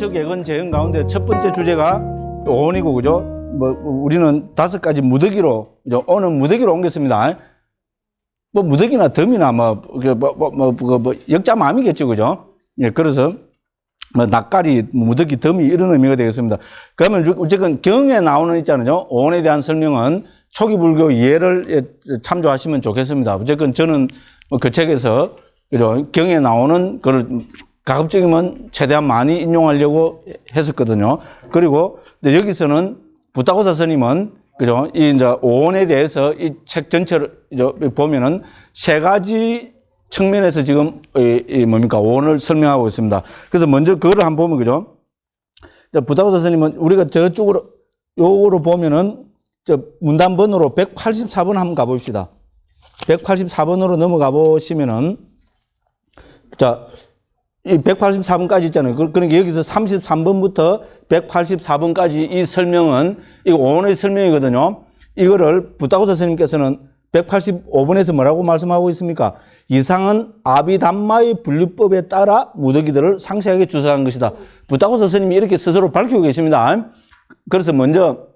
원칙 예건 재현 가운데 첫 번째 주제가 오온이고, 그죠? 우리는 5가지 무더기로, 그죠? 오는 무더기로 옮겼습니다. 무더기나 덤이나 역자마음이겠죠, 그죠? 예, 그래서 낯가리, 무더기, 덤이 이런 의미가 되겠습니다. 그러면 어쨌든 경에 나오는 있잖아요. 오온에 대한 설명은 초기 불교 예를 참조하시면 좋겠습니다. 어쨌든 저는 그 책에서, 그죠? 경에 나오는 그걸 가급적이면 최대한 많이 인용하려고 했었거든요. 그리고 여기서는 부타고사 스님은, 그죠? 이 이제 오온에 대해서 이 책 전체를 보면은 3가지 측면에서 지금 오온을 설명하고 있습니다. 그래서 먼저 그거를 한번 보면, 그죠? 부타고사 스님은 우리가 저쪽으로 요거로 보면은 문단 번호로 184번 한번 가봅시다. 184번으로 넘어가 보시면은, 자, 이 184번까지 있잖아요. 그러니까 여기서 33번부터 184번까지 이 설명은 이거 오온의 설명이거든요. 이거를 부타고사 스님께서는 185번에서 뭐라고 말씀하고 있습니까? 이상은 아비담마의 분류법에 따라 무더기들을 상세하게 주석한 것이다. 부타고사 스님이 이렇게 스스로 밝히고 계십니다. 그래서 먼저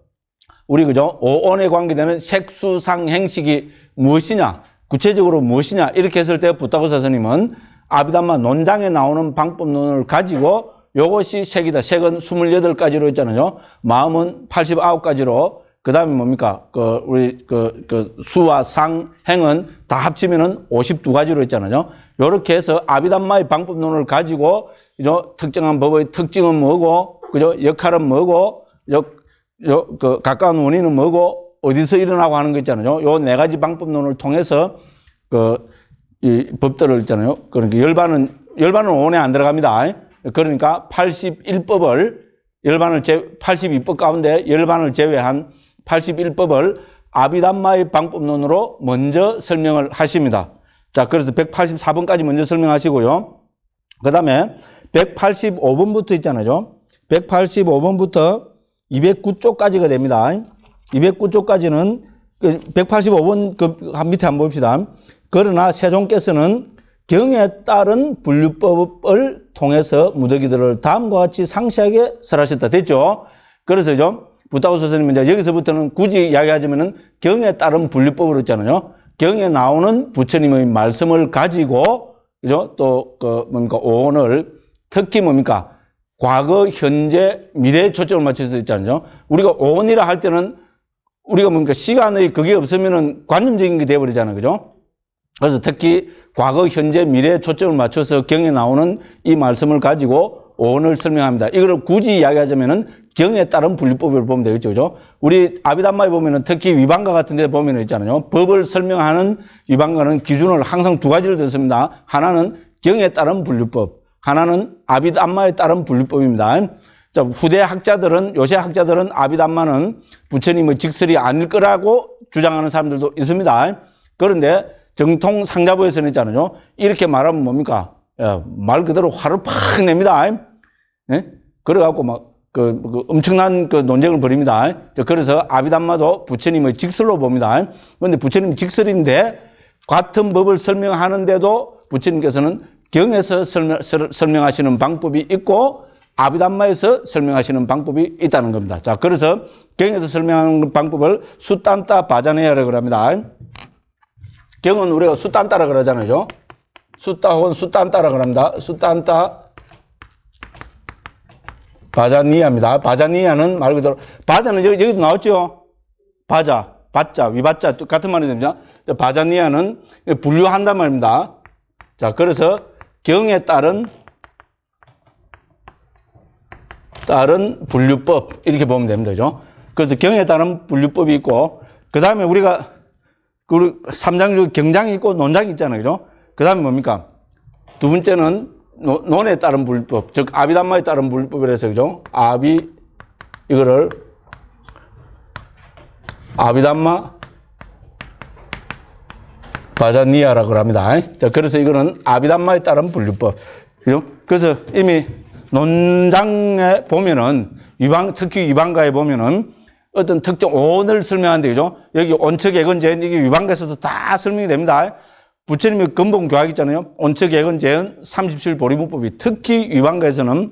우리, 그죠? 오온에 관계되는 색수상 행식이 무엇이냐, 구체적으로 무엇이냐, 이렇게 했을 때 부타고사 스님은 아비담마 논장에 나오는 방법론을 가지고 요것이 색이다. 색은 28가지로 있잖아요. 마음은 89가지로, 그 다음에 뭡니까? 수와 상, 행은 다 합치면은 52가지로 있잖아요. 요렇게 해서 아비담마의 방법론을 가지고, 그죠? 특정한 법의 특징은 뭐고, 그죠? 역할은 뭐고, 가까운 원인은 뭐고, 어디서 일어나고 하는 거 있잖아요. 요 4가지 방법론을 통해서 이 법들을 있잖아요. 그러니까 열반은 오온에 안 들어갑니다. 그러니까 81법을, 82법 가운데 열반을 제외한 81법을 아비담마의 방법론으로 먼저 설명을 하십니다. 자, 그래서 184번까지 먼저 설명하시고요. 그 다음에 185번부터 있잖아요. 185번부터 209쪽까지가 됩니다. 209쪽까지는 185번 한 밑에 한번 봅시다. 그러나 세종께서는 경에 따른 분류법을 통해서 무더기들을 다음과 같이 상세하게 설하셨다. 됐죠? 그래서 부타고사 스님은 이제 여기서부터는 굳이 이야기하자면은 경에 따른 분류법으로 있잖아요. 경에 나오는 부처님의 말씀을 가지고, 그죠? 또, 오온을 특히 과거, 현재, 미래에 초점을 맞춰서 있잖아요. 우리가 오온이라 할 때는 우리가 시간의 그게 없으면은 관념적인 게 되어버리잖아요. 그죠? 그래서 특히 과거, 현재, 미래에 초점을 맞춰서 경에 나오는 이 말씀을 가지고 오온을 설명합니다. 이거를 굳이 이야기하자면은 경에 따른 분류법을 보면 되겠죠. 그죠? 우리 아비담마에 보면은 특히 위반가 같은 데 보면은 있잖아요. 법을 설명하는 위반가는 기준을 항상 2가지를 듣습니다. 하나는 경에 따른 분류법, 하나는 아비담마에 따른 분류법입니다. 자, 요새 학자들은 아비담마는 부처님의 직설이 아닐 거라고 주장하는 사람들도 있습니다. 그런데 정통 상자부에서는 있잖아요. 이렇게 말하면 뭡니까? 말 그대로 화를 팍 냅니다. 예? 그래갖고 엄청난 논쟁을 벌입니다. 그래서 아비담마도 부처님의 직설로 봅니다. 그런데 부처님 직설인데 같은 법을 설명하는데도 부처님께서는 경에서 설명하시는 방법이 있고 아비담마에서 설명하시는 방법이 있다는 겁니다. 자, 그래서 경에서 설명하는 방법을 수딴따 바자네야라고 합니다. 경은 우리가 수딴따라 그러잖아요. 수따 혹은 수딴따라 그럽니다. 수딴따 바자니야입니다. 바자니야는 말 그대로, 바자는 여기도 나왔죠? 바자, 바자, 위바자, 같은 말이 됩니다. 바자니야는 분류한단 말입니다. 자, 그래서 경에 따른 분류법, 이렇게 보면 됩니다. 그죠? 그래서 경에 따른 분류법이 있고, 그 다음에 우리가, 3장 중 경장이 있고 논장이 있잖아요. 그죠? 그 다음에 뭡니까? 2번째는 논에 따른 분류법, 즉, 아비담마에 따른 분류법이라 해서, 그죠? 이거를, 아비담마 바자니야라고 합니다. 자, 그래서 이거는 아비담마에 따른 분류법. 그죠? 그래서 이미 논장에 보면은, 특히 위반가에 보면은, 어떤 특정 오온을 설명하는데, 그죠? 여기 온척, 예건, 재현, 이게 위반가에서도 다 설명이 됩니다. 부처님의 근본 교학 있잖아요. 온척, 예건, 재현, 37보리문법이 특히 위반가에서는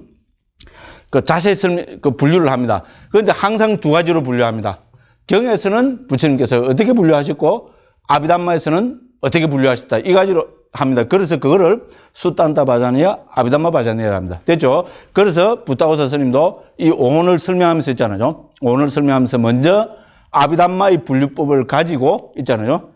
그 자세히 그 분류를 합니다. 그런데 항상 두 가지로 분류합니다. 경에서는 부처님께서 어떻게 분류하셨고, 아비담마에서는 어떻게 분류하셨다. 이 가지로 합니다. 그래서 그거를 수탄타 바자니아, 아비담마 바자니아라 합니다. 됐죠? 그래서 부타고사 스님도 이 오온을 설명하면서 있잖아요. 오온을 설명하면서 먼저 아비담마의 분류법을 가지고 있잖아요.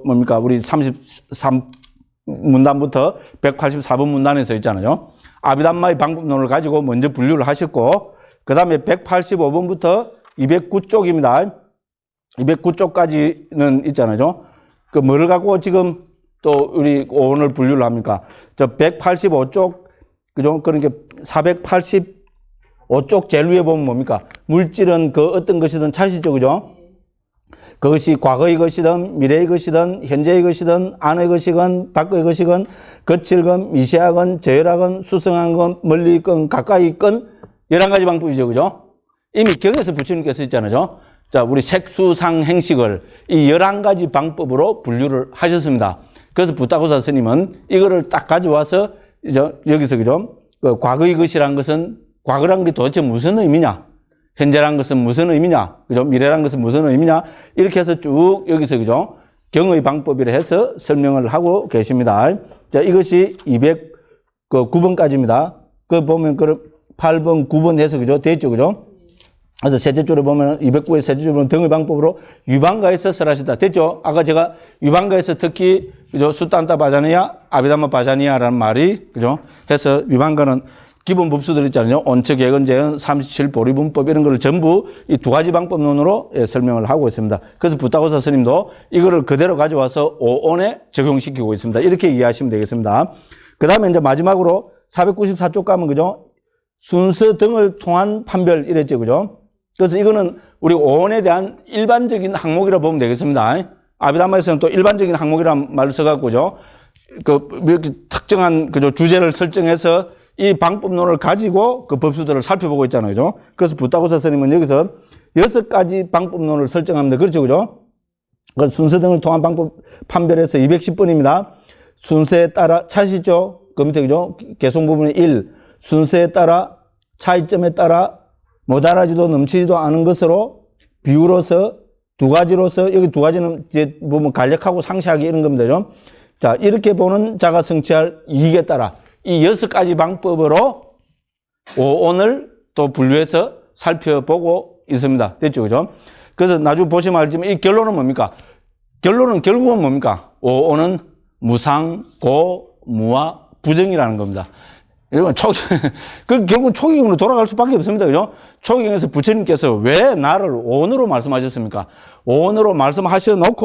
뭡니까? 우리 33문단부터 184번 문단에서 있잖아요. 아비담마의 방법론을 가지고 먼저 분류를 하셨고, 그 다음에 185번부터 209쪽입니다. 209쪽까지는 있잖아요. 그 뭐를 갖고 지금 또 우리 오온을 분류를 합니까? 저 185쪽, 그죠? 그러니까 485쪽 제일 위에 보면 뭡니까? 물질은 그 어떤 것이든 차시죠, 그죠? 그것이 과거의 것이든 미래의 것이든 현재의 것이든 안의 것이건 밖의 것이건 거칠건 미세하건 저열하건 수성한 건 멀리 있건 가까이 있건 11가지 방법이죠, 그죠? 이미 경에서 부처님께서 있잖아요. 자, 우리 색수상 행식을 이 11가지 방법으로 분류를 하셨습니다. 그래서 부타고사 스님은 이거를 딱 가져와서 여기서 그죠? 그 과거의 것이란 것은 과거란 게 도대체 무슨 의미냐? 현재란 것은 무슨 의미냐? 그죠? 미래란 것은 무슨 의미냐? 이렇게 해서 쭉 여기서 그죠? 경의 방법이라 해서 설명을 하고 계십니다. 자, 이것이 209번까지입니다. 그 보면 그 8번, 9번 해서 그죠? 됐죠, 그죠? 그래서 셋째 줄에 보면 209의 셋째 줄에 보면 등의 방법으로 유방가에서 설하셨다. 됐죠? 아까 제가 유방가에서 특히 그죠? 수탄타 바자니아, 아비담마 바자니아라는 말이 그죠? 해서 유방가는 기본 법수들 있잖아요. 온척, 예건, 재현, 37 보리분법 이런 거를 전부 이 두 가지 방법론으로 설명을 하고 있습니다. 그래서 부타고사 스님도 이거를 그대로 가져와서 오온에 적용시키고 있습니다. 이렇게 이해하시면 되겠습니다. 그 다음에 이제 마지막으로 494쪽 가면 그죠? 순서 등을 통한 판별 이랬죠, 그죠? 그래서 이거는 우리 오온에 대한 일반적인 항목이라 보면 되겠습니다. 아비담마에서는 또 일반적인 항목이라는 말을 써갖고죠. 이렇게 특정한 그죠? 주제를 설정해서 이 방법론을 가지고 그 법수들을 살펴보고 있잖아요, 그죠? 그래서 부타고사 스님은 여기서 6가지 방법론을 설정합니다. 그렇죠, 그죠? 그 순서 등을 통한 방법 판별에서 210번입니다. 순서에 따라 차시죠? 그 밑에 그죠? 개송 부분의 1. 순서에 따라 차이점에 따라 모자라지도 넘치지도 않은 것으로 비유로서 두 가지로서 여기 두 가지는 이제 보면 간략하고 상세하게 이런 겁니다. 그죠? 자, 이렇게 보는 자가 성취할 이익에 따라 이 6가지 방법으로 오온을 또 분류해서 살펴보고 있습니다. 됐죠? 그죠? 그래서 나중에 보시면 알지만 이 결론은 뭡니까? 결론은 결국은 뭡니까? 오온은 무상, 고, 무와, 부정이라는 겁니다. 이건 그 결국 초기경으로 돌아갈 수밖에 없습니다. 그죠? 초기경에서 부처님께서 왜 나를 오온으로 말씀하셨습니까? 오온으로 말씀하셔 놓고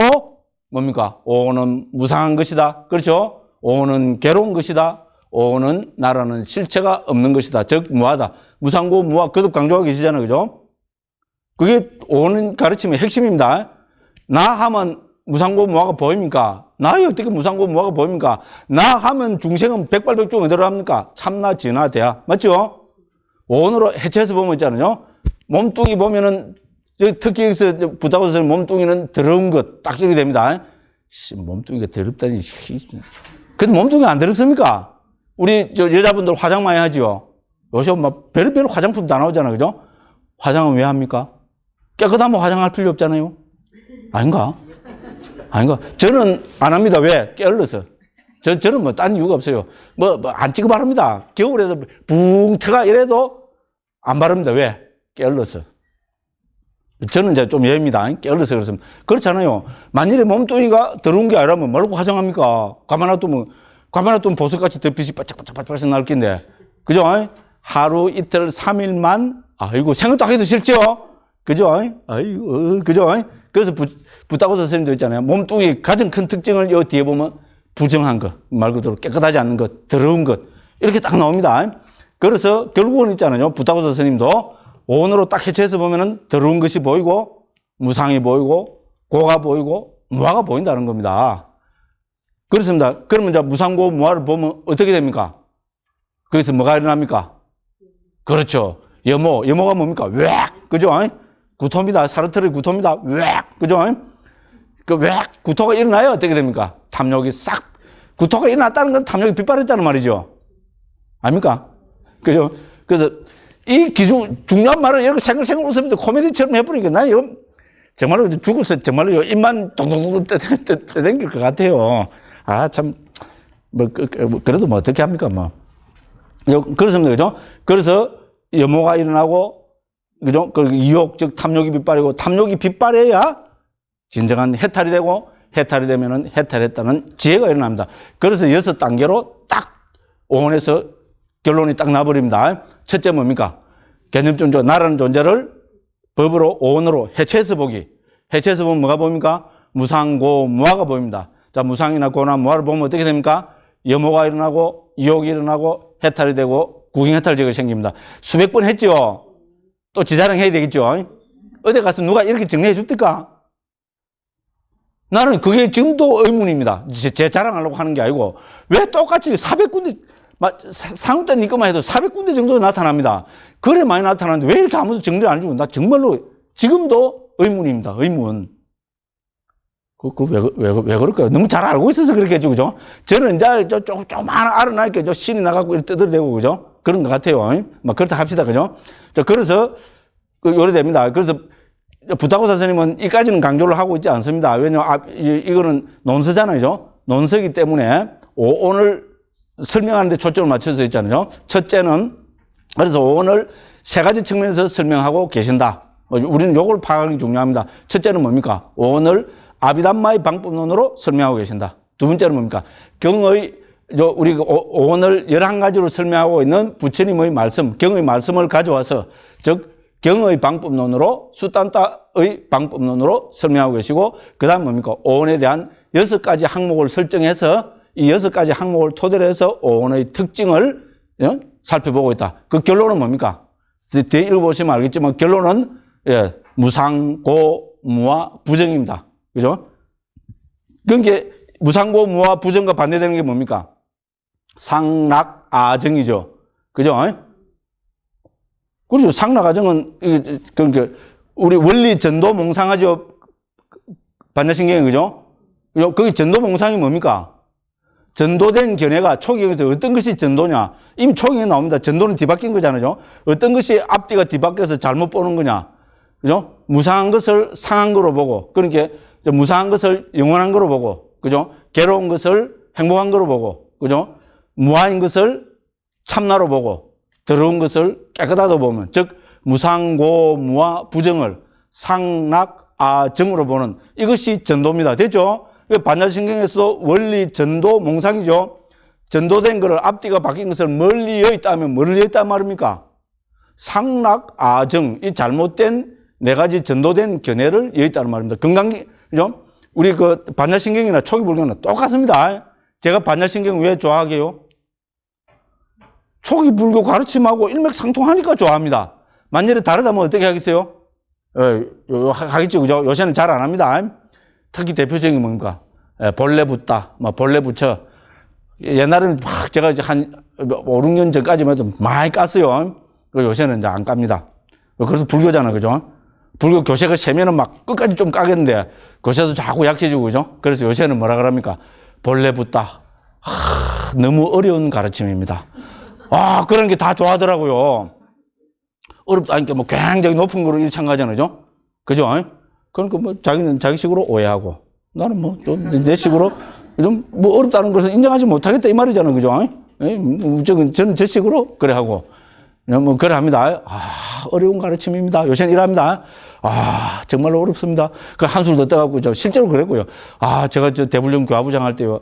뭡니까? 오온은 무상한 것이다. 그렇죠? 오온은 괴로운 것이다. 오온은 나라는 실체가 없는 것이다. 즉 무하다. 무상고 무하 거듭 강조하고 계시잖아요. 그죠? 그게 오온 가르침의 핵심입니다. 나 하면 무상고 무하가 보입니까? 나에 어떻게 무상고 무하가 보입니까? 나 하면 중생은 백발백중 어디로 합니까? 참나 진화 대야. 맞죠? 오온으로 해체해서 보면 있잖아요. 몸뚱이 보면은 특히 여기서 부타고사 몸뚱이는 더러운 것 딱 이렇게 됩니다. 몸뚱이가 더럽다니. 근데 몸뚱이가 안 더럽습니까? 우리 여자분들 화장 많이 하지요. 요새 막 별의별 화장품 다 나오잖아요. 그죠? 화장은 왜 합니까? 깨끗하면 화장할 필요 없잖아요. 아닌가? 아닌가? 저는 안 합니다. 왜? 게을러서. 저는 뭐 딴 이유가 없어요. 안 찍어 바릅니다. 겨울에도 붕 트가 이래도 안 바릅니다. 왜? 게을러서. 저는 이제 좀 예입니다. 게을러서 그렇습니다. 그렇잖아요. 만일에 몸뚱이가 더러운 게 아니라면 뭐라고 화장합니까? 가만 놔두면 보석같이 덮빛이 바짝바짝 나올 텐데. 그죠? 하루, 이틀, 3일만, 아이고, 생각도 하기도 싫죠? 그죠? 아이고, 그죠? 그래서 부타고사 선생님도 있잖아요. 몸뚱이 가장 큰 특징을 요 뒤에 보면 부정한 것, 말 그대로 깨끗하지 않는 것, 더러운 것, 이렇게 딱 나옵니다. 그래서 결국은 있잖아요. 부타고사 선생님도 오온으로 딱 해체해서 보면은 더러운 것이 보이고, 무상이 보이고, 고가 보이고, 무화가 보인다는 겁니다. 그렇습니다. 그러면 이제 무상고 무화를 보면 어떻게 됩니까? 거기서 뭐가 일어납니까? 그렇죠. 염호가 뭡니까? 웩! 그죠? 구토입니다. 사르트르의 구토입니다. 웩! 그죠? 구토가 일어나야 어떻게 됩니까? 탐욕이 싹, 구토가 일어났다는 건 탐욕이 빗발했다는 말이죠. 아닙니까? 그죠? 그래서 이 중요한 말을 이렇게 생글생글 웃으면서 코미디처럼 해버리니까 나 이거 정말로 죽어서 정말로 입만 동동동 떠댕길 것 같아요. 아, 참, 그래도 뭐 어떻게 합니까, 뭐. 그렇습니다, 그죠? 그래서 염호가 일어나고, 그죠? 그 유혹, 즉 탐욕이 빗발이고, 탐욕이 빗발해야 진정한 해탈이 되고, 해탈이 되면은 해탈했다는 지혜가 일어납니다. 그래서 6단계로 딱 오온에서 결론이 딱 나버립니다. 첫째 뭡니까? 개념적으로 나라는 존재를 법으로 오온으로 해체해서 보기. 해체해서 보면 뭐가 보입니까? 무상고 무아가 보입니다. 자, 무상이나 고나 무아를 보면 어떻게 됩니까? 염호가 일어나고 유혹이 일어나고 해탈이 되고 구경해탈지가 생깁니다. 수백 번 했죠. 또 지자랑해야 되겠죠. 어디 가서 누가 이렇게 정리해 줍니까? 나는 그게 지금도 의문입니다. 제 자랑하려고 하는 게 아니고 왜 똑같이 400군데 상우 때 니꺼만 해도 400군데 정도 나타납니다. 그래 많이 나타나는데 왜 이렇게 아무도 정리를 안 해주고 나 정말로 지금도 의문입니다. 의문. 왜 그럴까요? 너무 잘 알고 있어서 그렇게 해주고, 그죠? 저는 이제 조금 알아나니까 신이 나가고 이렇게 떠들대고, 그죠? 그런 것 같아요. 막 그렇다 합시다, 그죠? 그래서, 요래됩니다. 그래서, 부타고사 스님은 이까지는 강조를 하고 있지 않습니다. 왜냐면, 이거는 논서잖아요, 그죠? 논서이기 때문에, 오온을 설명하는데 초점을 맞춰서 있잖아요. 첫째는, 그래서 오온을 세 가지 측면에서 설명하고 계신다. 우리는 요걸 파악하는 게 중요합니다. 첫째는 뭡니까? 오온을 아비담마의 방법론으로 설명하고 계신다. 두 번째는 뭡니까? 경의, 우리 오온을 11가지로 설명하고 있는 부처님의 말씀, 경의 말씀을 가져와서, 즉, 경의 방법론으로, 수단따의 방법론으로 설명하고 계시고, 그 다음 뭡니까? 오온에 대한 6가지 항목을 설정해서, 이 6가지 항목을 토대로 해서 오온의 특징을 살펴보고 있다. 그 결론은 뭡니까? 뒤에 읽어보시면 알겠지만, 결론은, 무상, 고, 무와 부정입니다. 그죠? 그러니까 무상고, 무와 부정과 반대되는 게 뭡니까? 상락, 아정이죠. 그죠? 그렇죠. 상락, 아정은, 그러니까, 우리 원리 전도 몽상하죠. 반야신경이, 그죠? 거기 전도 몽상이 뭡니까? 전도된 견해가 초기에서 어떤 것이 전도냐? 이미 초기에 나옵니다. 전도는 뒤바뀐 거잖아요. 어떤 것이 앞뒤가 뒤바뀌어서 잘못 보는 거냐? 그죠? 무상한 것을 상한 거로 보고, 그러니까, 무상한 것을 영원한 거로 보고, 그죠? 괴로운 것을 행복한 거로 보고, 그죠? 무아인 것을 참나로 보고, 더러운 것을 깨끗하다고 보면, 즉, 무상고, 무아, 부정을 상락, 아정으로 보는 이것이 전도입니다. 됐죠? 반야신경에서도 원리, 전도, 몽상이죠. 전도된 것을 앞뒤가 바뀐 것을 멀리에 있다면 멀리에 있단 말입니까? 상락, 아정, 이 잘못된 네 가지 전도된 견해를 여기 있다는 말입니다. 건강기, 그죠? 우리 그 반야신경이나 초기 불교는 똑같습니다. 제가 반야신경 왜 좋아하게요? 초기 불교 가르침하고 일맥상통하니까 좋아합니다. 만일에 다르다면 어떻게 하겠어요? 하겠죠, 그죠? 요새는 잘 안 합니다. 특히 대표적인 뭡니까? 본래 붙다, 본래 붙여. 옛날에는 막 제가 이제 한 5, 6년 전까지만 해도 많이 깠어요. 요새는 이제 안 깝니다. 그래서 불교잖아, 그죠? 불교 교세가 세면은 막 끝까지 좀 까겠는데, 교세도 자꾸 약해지고, 그죠? 그래서 요새는 뭐라 그럽니까? 본래 붙다. 너무 어려운 가르침입니다. 그런 게 다 좋아하더라고요. 어렵다니까 뭐 굉장히 높은 거로 일창가잖아요. 그죠? 그러니까 뭐 자기는 자기식으로 오해하고, 나는 뭐 좀 내 식으로 좀 뭐 어렵다는 것을 인정하지 못하겠다 이 말이잖아요. 그죠? 저는 제 식으로 그래 하고, 뭐 그래 합니다. 어려운 가르침입니다. 요새는 이랍니다. 정말로 어렵습니다. 그 한술 더 떠갖고 저 실제로 그랬고요. 제가 저 대불련 교화부장 할 때요.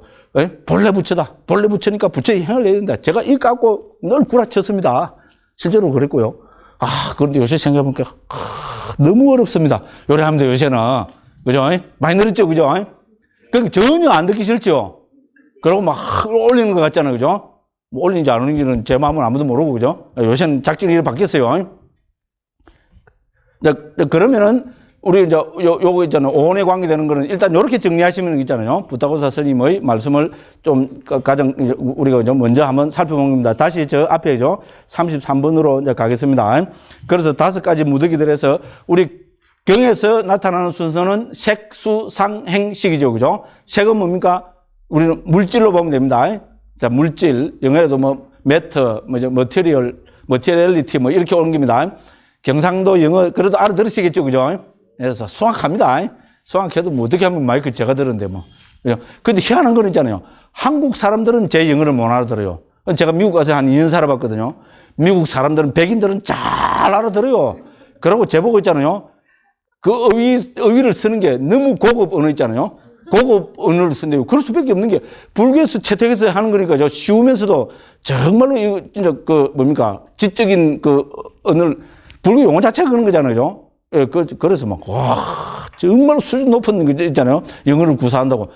본래 부처다. 본래 부처니까 부처의 행을 내야 된다. 제가 이 깎고 늘 구라쳤습니다. 실제로 그랬고요. 그런데 요새 생각해보니까 너무 어렵습니다. 요래 합니다. 요새는. 그죠? 많이 늘었죠. 그죠? 그러니까 전혀 안 듣기 싫죠. 그러고 막 올리는 것 같잖아요. 그죠? 뭐 올리는지 안 올리는지는 제 마음은 아무도 모르고, 그죠? 요새는 작전이 이렇게 바뀌었어요. 그러면은, 우리 이제, 요거 있잖아요. 오온에 관계되는 거는 일단 요렇게 정리하시면 있잖아요. 부타고사 스님의 말씀을 좀 가장, 우리가 먼저 한번 살펴본 겁니다. 다시 저 앞에죠. 33번으로 이제 가겠습니다. 그래서 5가지 무더기들에서 우리 경에서 나타나는 순서는 색, 수, 상, 행, 식이죠. 그죠? 색은 뭡니까? 우리는 물질로 보면 됩니다. 자, 물질, 영어에도 뭐, 매터, 머티리얼, 머티리얼리티 뭐 이렇게 옮깁니다. 경상도 영어 그래도 알아들으시겠죠, 그죠? 그래서 수학합니다. 수학해도 뭐 어떻게 하면 마이크 제가 들었는데 뭐. 근데 희한한 건 있잖아요. 한국 사람들은 제 영어를 못 알아들어요. 제가 미국 가서 한 2년 살아봤거든요. 미국 사람들은, 백인들은 잘 알아들어요. 그러고 제보고 있잖아요. 그 어휘를 쓰는 게 너무 고급 언어 있잖아요. 고급 언어를 쓴대요. 그럴 수밖에 없는 게 불교에서 채택해서 하는 거니까 쉬우면서도 정말로 이거 진짜 그 뭡니까 지적인 그 언어를 불교 용어 자체가 그런 거잖아요. 예, 그래서 막 와 정말 수준 높은 거 있잖아요. 영어를 구사한다고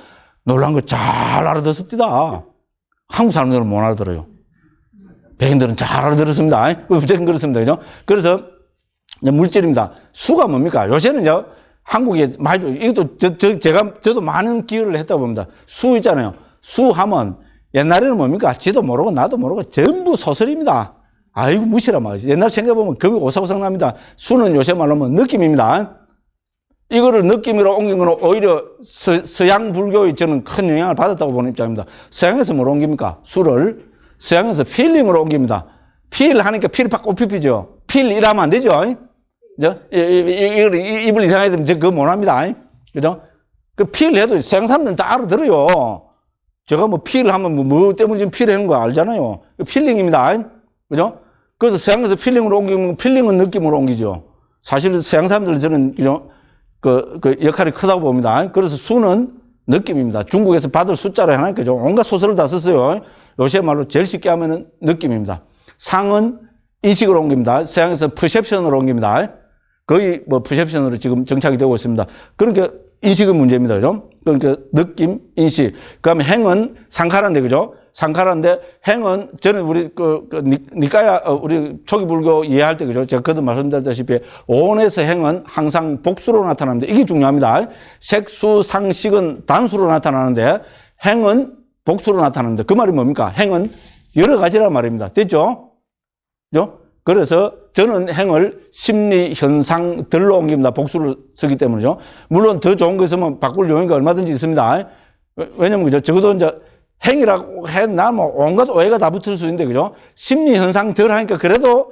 놀란 거 잘 알아듣습니다. 한국 사람들은 못 알아들어요. 백인들은 잘 알아들었습니다. 무조건 그렇습니다. 그죠? 그래서 물질입니다. 수가 뭡니까? 요새는요, 한국에 많이, 이것도 저도 많은 기여를 했다고 봅니다. 수 있잖아요. 수 하면 옛날에는 뭡니까? 지도 모르고 나도 모르고 전부 소설입니다. 아이고, 무시란 말이지. 옛날 생각해보면 겁이 오싹오싹 납니다. 수는 요새 말로 하면 느낌입니다. 이거를 느낌으로 옮긴 거는 오히려 서양 불교에 저는 큰 영향을 받았다고 보는 입장입니다. 서양에서 뭘 옮깁니까? 수를 서양에서 필링으로 옮깁니다. 필 하니까 필이 팍 꼽히죠. 필 일하면 안 되죠. 입을 이상하게 되면 그거 못 합니다. 그죠? 그 필 해도 서양 사람들은 다 알아들어요. 제가 뭐 필 하면 뭐 때문에 지금 필 하는 거 알잖아요. 필링입니다. 그죠? 그래서 서양에서 필링으로 옮기면 필링은 느낌으로 옮기죠. 사실 서양 사람들 저는 그죠? 그 역할이 크다고 봅니다. 그래서 수는 느낌입니다. 중국에서 받을 숫자를 하나니까 온갖 소설을 다 썼어요. 요새 말로 제일 쉽게 하면은 느낌입니다. 상은 인식으로 옮깁니다. 서양에서 퍼셉션으로 옮깁니다. 거의 뭐 퍼셉션으로 지금 정착이 되고 있습니다. 그러니까 인식의 문제입니다. 그죠? 그러니까 느낌, 인식. 그 다음에 행은 상카라인데, 그죠? 상카라인데, 행은, 저는 우리, 니까야, 우리 초기 불교 이해할 때, 그죠? 제가 그도 말씀드렸다시피, 오온에서 행은 항상 복수로 나타나는데, 이게 중요합니다. 색수, 상식은 단수로 나타나는데, 행은 복수로 나타나는데, 그 말이 뭡니까? 행은 여러 가지란 말입니다. 됐죠? 그죠? 그래서 저는 행을 심리 현상들로 옮깁니다. 복수를 쓰기 때문이죠. 물론 더 좋은 거 있으면 바꿀 용의가 얼마든지 있습니다. 왜냐면 그죠? 적어도 이제 행이라고 했나 뭐 온갖 오해가 다 붙을 수 있는데 그죠? 심리 현상들 하니까 그래도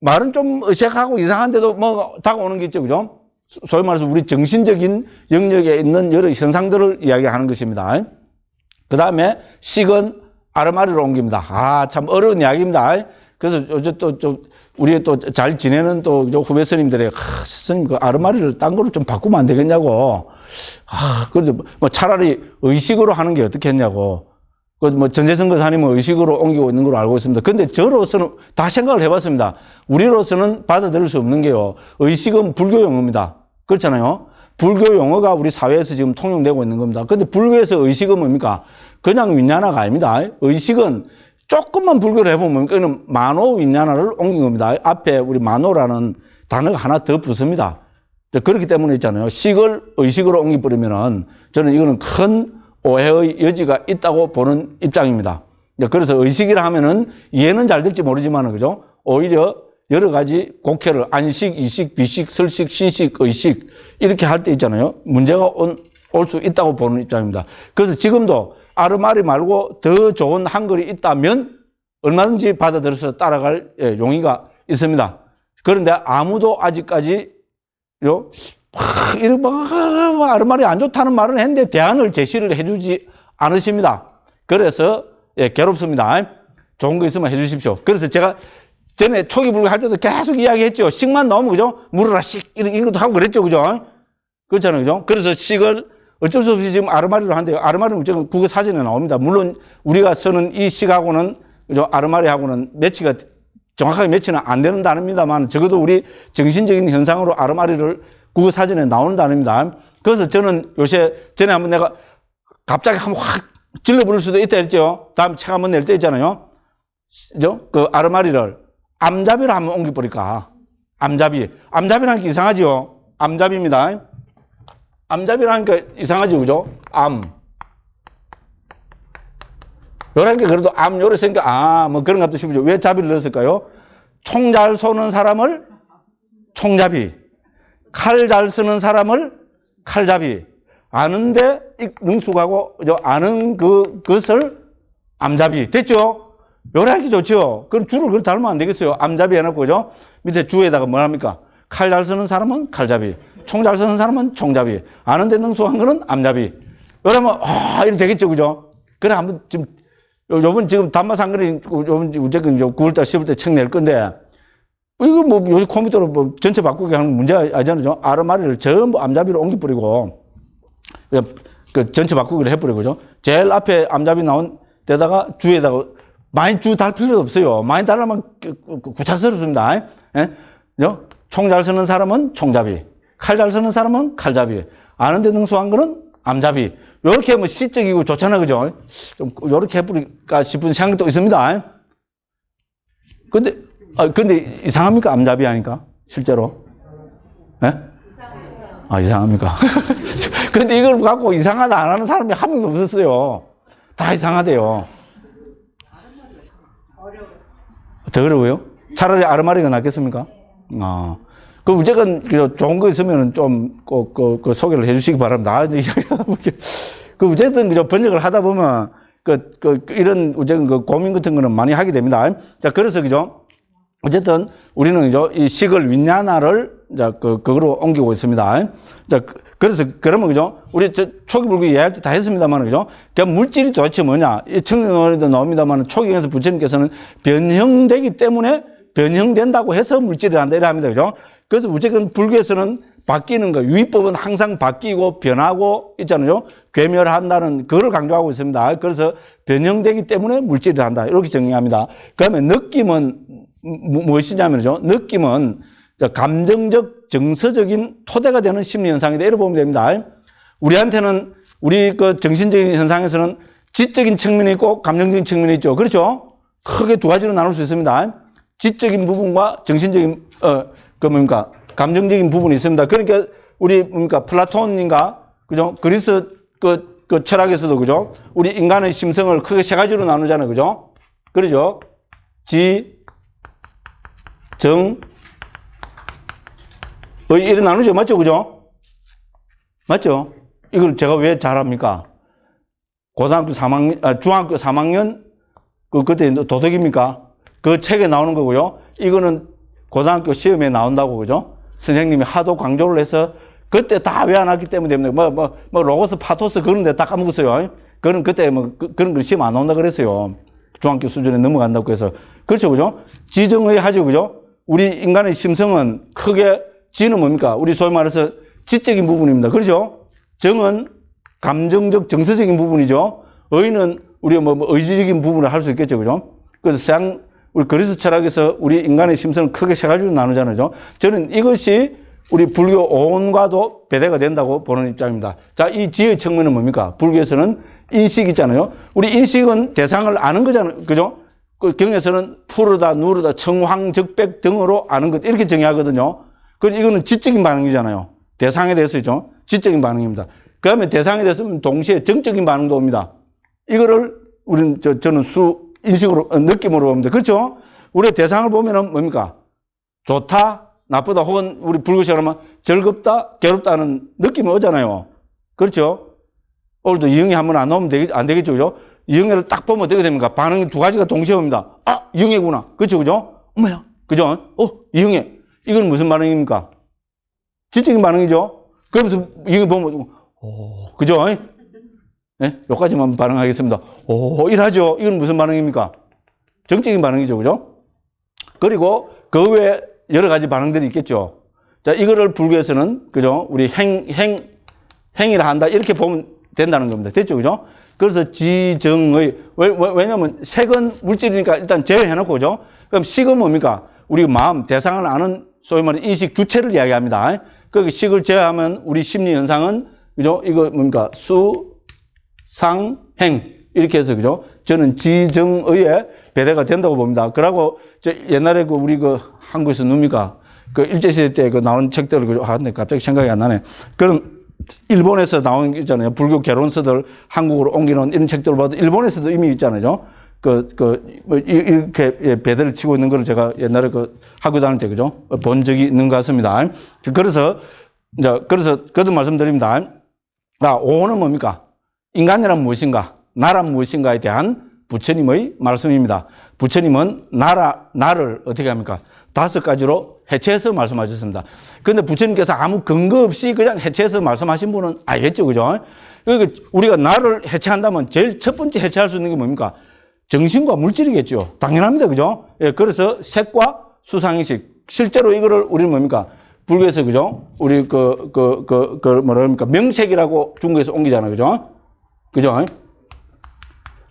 말은 좀 어색하고 이상한데도 뭐 다가오는 게 있죠. 그죠? 소위 말해서 우리 정신적인 영역에 있는 여러 현상들을 이야기하는 것입니다. 그 다음에 식은 아르마리로 옮깁니다. 아, 참 어려운 이야기입니다. 그래서 요즘 우리 또 잘 지내는 또 후배 스님들이, 스님, 그 아르마리를 딴 거로 좀 바꾸면 안 되겠냐고. 그래서 뭐 차라리 의식으로 하는 게 어떻겠냐고. 그 뭐 전재승거사님은 의식으로 옮기고 있는 걸로 알고 있습니다. 근데 저로서는 다 생각을 해봤습니다. 우리로서는 받아들일 수 없는 게요. 의식은 불교 용어입니다. 그렇잖아요. 불교 용어가 우리 사회에서 지금 통용되고 있는 겁니다. 근데 불교에서 의식은 뭡니까? 그냥 윈야나가 아닙니다. 의식은 조금만 불교를 해보면 그는 마노윈야나를 옮긴 겁니다. 앞에 우리 마노라는 단어가 하나 더 붙습니다. 그렇기 때문에 있잖아요. 식을 의식으로 옮겨버리면은 저는 이거는 큰 오해의 여지가 있다고 보는 입장입니다. 그래서 의식이라 하면은 이해는 잘 될지 모르지만 그죠? 오히려 여러 가지 곡해를 안식, 이식, 비식, 설식, 신식, 의식 이렇게 할 때 있잖아요. 문제가 올 수 있다고 보는 입장입니다. 그래서 지금도 아르마리 말고 더 좋은 한글이 있다면 얼마든지 받아들여서 따라갈 용의가 있습니다. 그런데 아무도 아직까지 아르마리 안 좋다는 말을 했는데 대안을 제시를 해주지 않으십니다. 그래서 괴롭습니다. 좋은 거 있으면 해주십시오. 그래서 제가 전에 초기 불교 할 때도 계속 이야기했죠. 식만 나오면 그죠? 물어라 식 이런 것도 하고 그랬죠, 그죠? 그렇잖아요, 그죠? 그래서 식을 어쩔 수 없이 지금 아르마리로 한대요. 아르마리는 지금 국어 사전에 나옵니다. 물론 우리가 쓰는 이 식하고는 그죠? 아르마리하고는 매치가 정확하게 매치는 안 되는 단어입니다만 적어도 우리 정신적인 현상으로 아르마리를 국어 사전에 나오는 단어입니다. 그래서 저는 요새 전에 한번 내가 갑자기 한번 확 질러버릴 수도 있다 했죠. 다음 책 한번 낼 때 있잖아요. 그죠? 그 아르마리를 암잡이로 한번 옮겨버릴까. 암잡이. 암잡이라는 게 이상하죠. 암잡입니다. 암잡이라니까 이상하죠, 그죠? 요런 게 그래도 요래 생각, 뭐 그런 것도 싶죠. 왜 잡이를 넣었을까요? 총 잘 쏘는 사람을 총잡이, 칼 잘 쓰는 사람을 칼잡이, 아는데 능숙하고, 아는 그것을 암잡이. 됐죠? 요래 하기 좋죠. 그럼 줄을 그렇게 달면 안 되겠어요. 암잡이 해놓고, 그죠? 밑에 주에다가 뭐 합니까? 칼 잘 쓰는 사람은 칼잡이, 총 잘 쓰는 사람은 총잡이, 아는데 능숙한 거는 암잡이. 그러면, 이렇게 되겠죠, 그죠? 그래, 한번 지금, 요번 지금 단마상거리, 요번 어쨌든 9월달, 10월달 책 낼 건데, 이거 뭐 요즘 컴퓨터로 뭐 전체 바꾸기 하는 문제 아니잖아요. 아르마리를 전부 암잡이로 옮겨버리고, 그 전체 바꾸기를 해버리고, 그죠? 제일 앞에 암잡이 나온 데다가 주에다가 많이 주 달 필요도 없어요. 많이 달라면 구차스럽습니다. 예? 총 잘 쓰는 사람은 총잡이, 칼 잘 쓰는 사람은 칼잡이, 아는데 능숙한 거는 암잡이. 요렇게 하면 시적이고 좋잖아, 그죠? 좀 요렇게 해버릴까 싶은 생각도 있습니다. 근데 이상합니까? 암잡이 하니까? 실제로? 예? 이상합니까? 근데 이걸 갖고 이상하다 안 하는 사람이 한 명도 없었어요. 다 이상하대요. 더 어려워요? 차라리 아르마리가 낫겠습니까? 그럼 어쨌건 좋은 거 있으면 좀 그 소개를 해주시기 바랍니다. 그 어쨌든 그죠 번역을 하다 보면 이런 어쨌든 그 고민 같은 거는 많이 하게 됩니다. 자, 그래서 그죠 어쨌든 우리는 그죠 이 식을 윈야나를 자 그거로 옮기고 있습니다. 자, 그래서 그러면 그죠 우리 초기 불교 이해할 때 다 했습니다만 그죠 그 물질이 도대체 뭐냐 이 청년어에도 나옵니다만 초기에서 부처님께서는 변형되기 때문에 변형된다고 해서 물질을 한다 이래 합니다. 그죠? 그래서 어쨌든 불교에서는 바뀌는 거, 유의법은 항상 바뀌고 변하고 있잖아요. 괴멸한다는 그걸 강조하고 있습니다. 그래서 변형되기 때문에 물질을 한다. 이렇게 정리합니다. 그러면 느낌은 무엇이냐면요. 느낌은 감정적, 정서적인 토대가 되는 심리 현상이다. 이렇게 보면 됩니다. 우리한테는 우리 그 정신적인 현상에서는 지적인 측면이 있고 감정적인 측면이 있죠. 그렇죠? 크게 두 가지로 나눌 수 있습니다. 지적인 부분과 정신적인 감정적인 부분이 있습니다. 그러니까 우리 플라톤인가 그죠? 그리스 그 철학에서도 그죠? 우리 인간의 심성을 크게 세 가지로 나누잖아요. 그죠? 그러죠? 지, 정, 의 이렇게 나누죠. 맞죠? 그죠? 맞죠? 이걸 제가 왜 잘합니까? 중학교 3학년 그때 도덕입니까? 그 책에 나오는 거고요. 이거는 고등학교 시험에 나온다고, 그죠? 선생님이 하도 강조를 해서 그때 다 외워놨기 때문에 로고스, 파토스 그런 데 다 까먹었어요. 그런 그때 그런 거 시험 안 나온다 그랬어요. 중학교 수준에 넘어간다고 해서. 그렇죠, 그죠? 지정의 하죠, 그죠? 우리 인간의 심성은 크게 지는 뭡니까? 우리 소위 말해서 지적인 부분입니다. 그렇죠? 정은 감정적, 정서적인 부분이죠. 의는 우리 의지적인 부분을 할 수 있겠죠, 그죠? 그래서 우리 그리스 철학에서 우리 인간의 심성을 크게 세 가지로 나누잖아요. 저는 이것이 우리 불교 오온과도 배대가 된다고 보는 입장입니다. 자, 이 지의 측면은 뭡니까? 불교에서는 인식 있잖아요. 우리 인식은 대상을 아는 거잖아요. 그죠? 그 경에서는 푸르다, 누르다, 청황, 적백 등으로 아는 것 이렇게 정의하거든요. 그럼 이거는 지적인 반응이잖아요. 대상에 대해서죠. 지적인 반응입니다. 그 다음에 대상에 대해서는 동시에 정적인 반응도 옵니다. 이거를 저는 인식으로, 느낌으로 봅니다. 그렇죠? 우리 대상을 보면은 뭡니까? 좋다, 나쁘다, 혹은 우리 불교식으로 하면 즐겁다, 괴롭다는 느낌이 오잖아요. 그렇죠? 오늘도 이응이 한번 안 나오면 안 되겠죠, 그죠? 이응애를 딱 보면 어떻게 됩니까? 반응이 두 가지가 동시에 옵니다. 이응애구나. 그렇죠, 그죠? 어머야, 그죠? 이응애. 이건 무슨 반응입니까? 지적인 반응이죠? 그러면서 이응애 보면, 그죠? 네? 여기까지만 반응하겠습니다. 이러죠. 이건 무슨 반응입니까? 정적인 반응이죠. 그죠? 그리고 그 외에 여러 가지 반응들이 있겠죠. 자, 이거를 불교에서는, 그죠? 우리 행위를 한다. 이렇게 보면 된다는 겁니다. 됐죠? 그죠? 그래서 지정의, 왜냐면 색은 물질이니까 일단 제외해놓고, 그죠? 그럼 식은 뭡니까? 우리 마음, 대상을 아는 소위 말하는 인식 주체를 이야기합니다. 그 식을 제외하면 우리 심리 현상은, 그죠? 이거 뭡니까? 상, 행. 이렇게 해서, 그죠? 저는 지정의에 배대가 된다고 봅니다. 그러고, 옛날에 우리 한국에서 뭡니까? 일제시대 때 나온 책들을, 근데 갑자기 생각이 안 나네. 그럼, 일본에서 나온 게 있잖아요. 불교 개론서들 한국으로 옮기는 이런 책들을 봐도 일본에서도 이미 있잖아요. 이렇게 배대를 치고 있는 걸 제가 옛날에 학교 다닐 때, 그죠? 본 적이 있는 것 같습니다. 그래서 거듭 말씀드립니다. 오는 뭡니까? 인간이란 무엇인가? 나란 무엇인가에 대한 부처님의 말씀입니다. 부처님은 나를 어떻게 합니까? 5가지로 해체해서 말씀하셨습니다. 그런데 부처님께서 아무 근거 없이 그냥 해체해서 말씀하신 분은 알겠죠, 그죠? 그러니까 우리가 나를 해체한다면 제일 첫 번째 해체할 수 있는 게 뭡니까? 정신과 물질이겠죠. 당연합니다, 그죠? 예, 그래서 색과 수상의식. 실제로 이거를 우리는 뭡니까? 불교에서, 그죠? 우리 뭐랄까? 명색이라고 중국에서 옮기잖아요, 그죠? 그죠?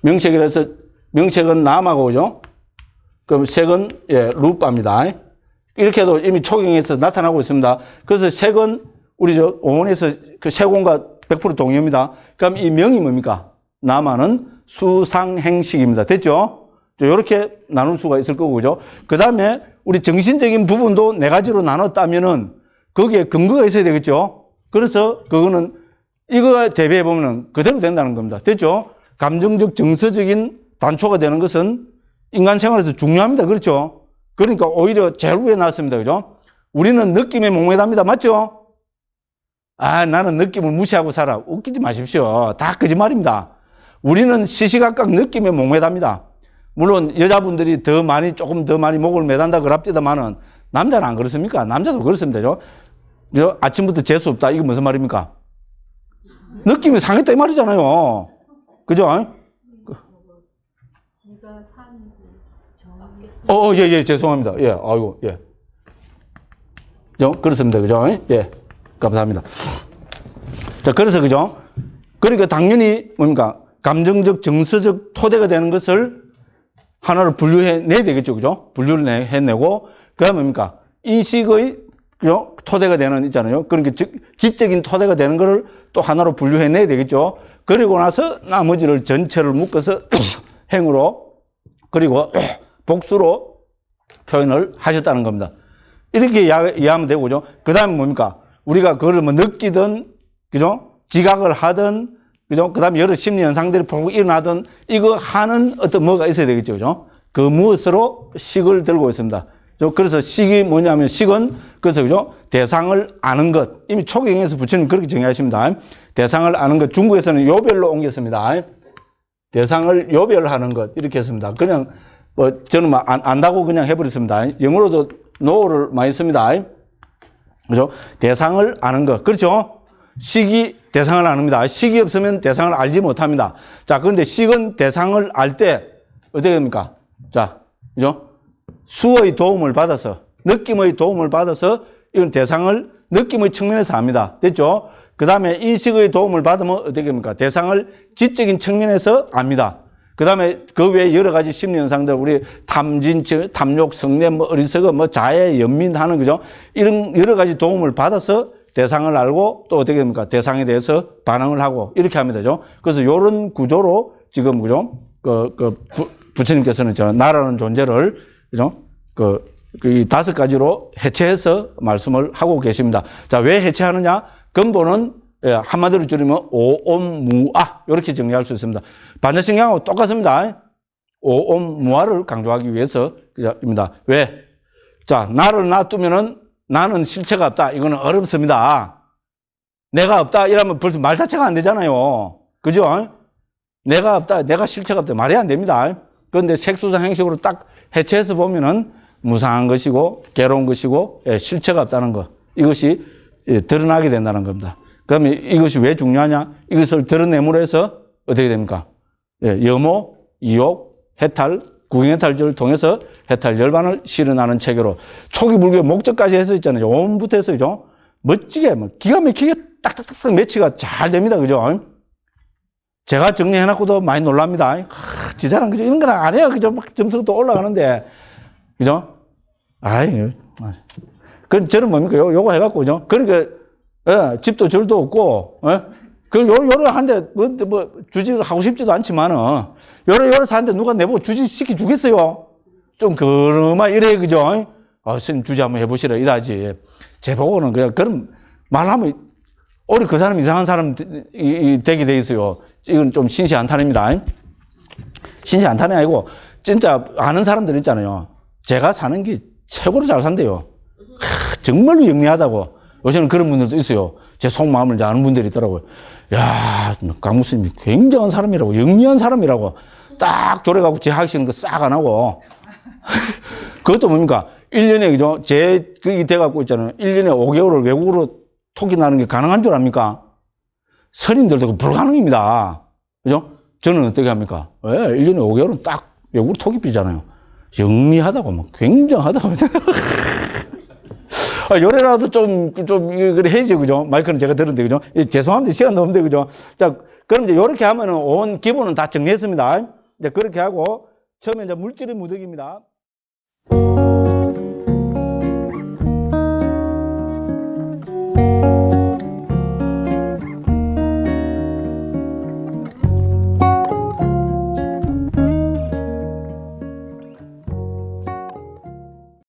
명색이라 해서, 명색은 남하고, 그죠? 그럼 색은, 예, 루빠입니다. 이렇게 해도 이미 초경에서 나타나고 있습니다. 그래서 색은 우리 오원에서 그 색온과 100% 동의합니다. 그럼 이 명이 뭡니까? 남하는 수상행식입니다. 됐죠? 이렇게 나눌 수가 있을 거고, 그죠? 그 다음에 우리 정신적인 부분도 4가지로 나눴다면은 거기에 근거가 있어야 되겠죠? 그래서 그거는 이거에 대비해 보면은 그대로 된다는 겁니다. 됐죠? 감정적, 정서적인 단초가 되는 것은 인간 생활에서 중요합니다. 그렇죠? 그러니까 오히려 제일 위에 나왔습니다. 그죠? 우리는 느낌에 목매답니다. 맞죠? 아, 나는 느낌을 무시하고 살아. 웃기지 마십시오. 다 거짓말입니다. 우리는 시시각각 느낌에 목매답니다. 물론 여자분들이 조금 더 많이 목을 매단다 그럽디다마는 남자는 안 그렇습니까? 남자도 그렇습니다. 아침부터 재수 없다. 이게 무슨 말입니까? 느낌이 상했다 이 말이잖아요. 그죠? 예, 죄송합니다. 예, 아이고, 예. 그렇습니다. 그죠? 예. 감사합니다. 자, 그래서, 그죠? 그러니까 당연히 뭡니까? 감정적, 정서적 토대가 되는 것을 하나를 분류해내야 되겠죠. 그죠? 분류를 해내고, 그 다음에 뭡니까? 인식의, 그죠? 토대가 되는, 있잖아요. 그러니까 지적인 토대가 되는 것을 또 하나로 분류해내야 되겠죠. 그리고 나서 나머지를 전체를 묶어서 행으로, 그리고 복수로 표현을 하셨다는 겁니다. 이렇게 이해하면 되고, 그죠? 그 다음에 뭡니까? 우리가 그걸 뭐 느끼든, 그죠? 지각을 하든, 그죠? 그 다음에 여러 심리 현상들이 보고 일어나든, 이거 하는 어떤 뭐가 있어야 되겠죠, 그죠? 그 무엇으로 식을 들고 있습니다. 그래서 식이 뭐냐면, 식은, 그래서, 그죠? 대상을 아는 것. 이미 초경에서 부처님 그렇게 정의하십니다. 대상을 아는 것. 중국에서는 요별로 옮겼습니다. 대상을 요별하는 것. 이렇게 했습니다. 그냥, 저는 안다고 그냥 해버렸습니다. 영어로도 know를 많이 씁니다. 그죠? 대상을 아는 것. 그렇죠? 식이 대상을 아닙니다. 식이 없으면 대상을 알지 못합니다. 자, 그런데 식은 대상을 알 때, 어떻게 됩니까? 자, 그죠? 수의 도움을 받아서, 느낌의 도움을 받아서, 이건 대상을 느낌의 측면에서 압니다. 됐죠? 그 다음에 인식의 도움을 받으면 어떻게 됩니까? 대상을 지적인 측면에서 압니다. 그 다음에 그 외에 여러 가지 심리 현상들, 우리 탐진, 탐욕, 성내, 어리석어, 자해, 연민하는, 그죠? 이런 여러 가지 도움을 받아서 대상을 알고 또 어떻게 됩니까? 대상에 대해서 반응을 하고 이렇게 하면 되죠. 그래서 이런 구조로 지금, 그죠? 부처님께서는 나라는 존재를, 그죠? 이 5가지로 해체해서 말씀을 하고 계십니다. 자, 왜 해체하느냐? 근본은 한마디로 줄이면 오옴무아 이렇게 정리할 수 있습니다. 반야신경하고 똑같습니다. 오옴무아를 강조하기 위해서입니다. 왜? 자, 나를 놔두면은 나는 실체가 없다. 이거는 어렵습니다. 내가 없다 이러면 벌써 말 자체가 안 되잖아요. 그죠? 내가 없다, 내가 실체가 없다. 말이 안 됩니다. 그런데 색수상 행식으로 딱 해체해서 보면은 무상한 것이고 괴로운 것이고 실체가 없다는 것. 이것이 드러나게 된다는 겁니다. 그러면 이것이 왜 중요하냐? 이것을 드러내므로 해서 어떻게 됩니까? 염호, 이욕, 해탈, 구경해탈절을 통해서 해탈 열반을 실현하는 체계로 초기 불교의 목적까지 해서 있잖아요. 온부터 해서, 그죠? 멋지게, 기가 막히게 딱딱딱 매치가 잘 됩니다. 그죠? 제가 정리해놨고도 많이 놀랍니다. 지사람, 그죠? 이런 거는 안 해요. 그죠? 막 점수도 올라가는데. 그죠? 그럼 저는 뭡니까? 요거 해갖고, 그죠? 그러니까, 집도 절도 없고, 요래 한데, 주식을 하고 싶지도 않지만은, 요래 사는데 누가 내보고 주식 시켜주겠어요? 좀 그러면 이래, 그죠? 스님 주식 한번 해보시라, 이러지. 제보고는 그냥, 그럼 말하면, 오히려 그 사람 이상한 사람 되게 돼 있어요. 이건 좀 신시 안탄입니다. 신시 안탄이 아니고, 진짜 아는 사람들 있잖아요. 제가 사는 게 최고로 잘 산대요. 정말로 영리하다고. 요새는 그런 분들도 있어요. 제 속마음을 아는 분들이 있더라고요. 야, 강무스님이 굉장한 사람이라고, 영리한 사람이라고. 딱 졸여갖고 재학시는 거 싹 안 하고. 그것도 뭡니까? 1년에, 그죠? 그게 돼갖고 있잖아요. 1년에 5개월을 외국으로 토기 나는 게 가능한 줄 압니까? 선임들도 불가능입니다. 그죠? 저는 어떻게 합니까? 왜? 1년에 5개월은 딱 외국으로 토기 비잖아요. 영리하다고, 막, 굉장하다고. 요래라도 그래 해야지, 그죠? 마이크는 제가 들었는데, 그죠? 죄송합니다. 시간도 없는데, 그죠? 자, 그럼 이제 요렇게 하면은 온 기본은 다 정리했습니다. 이제 그렇게 하고, 처음에 이제 물질의 무덕입니다.